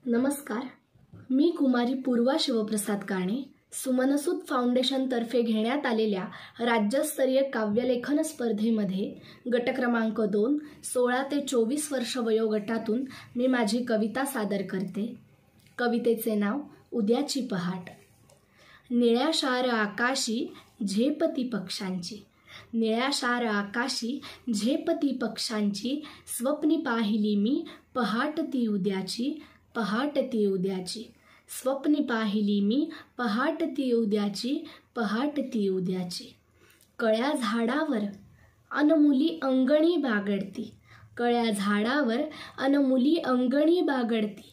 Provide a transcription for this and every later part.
नमस्कार, मी कुमारी पूर्वा शिवप्रसाद काणे सुमनसूद फाउंडेशनतर्फे घेण्यात आलेल्या राज्यस्तरीय काव्यलेखन स्पर्धेमध्ये गट क्रमांक 2 16 ते 24 वर्ष वयोगटातून मी माझी कविता सादर करते। कवितेचे नाव उद्याची पहाट। निळ्याशार आकाशी झेपती पक्ष्यांची, निळ्याशार आकाशी झेपती पक्ष्यांची, स्वप्नी पाहिली मी पहाट ती उद्याची, पहाट ती उद्याची। स्वप्नी पाहिली मी पहाट ती उद्याची, पहाट ती उद्याची। कळ्या झाडावर अन मुली अंगणी बागडती, कळ्या झाडावर अन मुली अंगणी बागडती।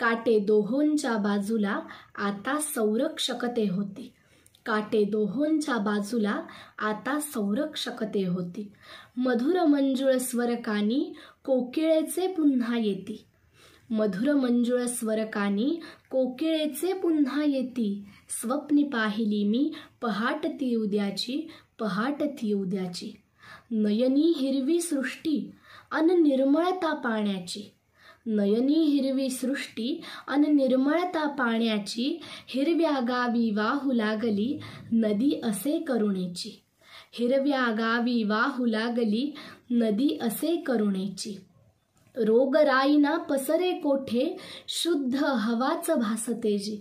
काटे दोहोंच्या बाजूला आता संरक्षकते होती, काटे दोहोंच्या बाजूला आता संरक्षकते होती। मधुर मंजुळ स्वरकानी कोकिळेचे पुन्हा येती, मधुर मंजुळ स्वरकानी कोकिळेचे पुन्हा येती। स्वप्नी पाहिली मी पहाट ती उद्याची, पहाट ती उद्याची। नयनी हिरवी सृष्टी अन निर्मळता पाण्याची, नयनी हिरवी सृष्टी अन निर्मळता पाण्याची। हिरव्या गावी वाहू लागली नदी असे करुणेची, हिरव्या गावी वाहू लागली नदी असे करुणेची। रोगराईना पसरे कोठे शुद्ध हवाच भासते जी,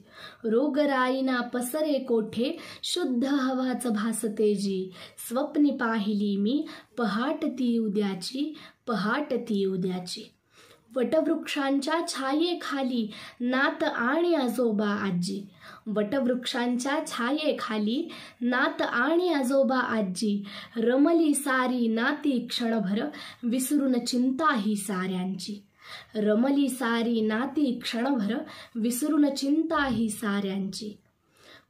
रोगराईना पसरे कोठे शुद्ध हवाच भासते जी। स्वप्नी पाहिली मी पहाट ती उद्याची, पहाट ती उद्याची। वटवृक्षांच्या छायेखाली नात आणि आजोबा आजी, वटवृक्षांच्या छायेखाली नात आणि आजोबा आजी। रमली सारी नाती क्षणभर विसरून चिंता ही साऱ्यांची, रमली सारी नाती क्षणभर विसरून चिंता ही साऱ्यांची।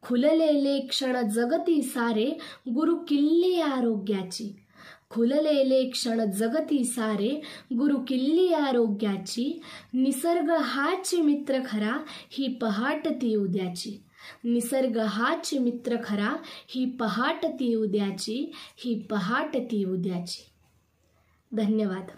खुललेले क्षण जगती सारे गुरु किल्ली आरोग्याची, खुललेले क्षण जगती सारे गुरु किल्ली आरोग्याची। निसर्ग हाच मित्र खरा ही पहाट ती उद्याची, निसर्ग हाच मित्र खरा ही पहाट ती उद्याची, ही पहाट ती उद्याची। धन्यवाद।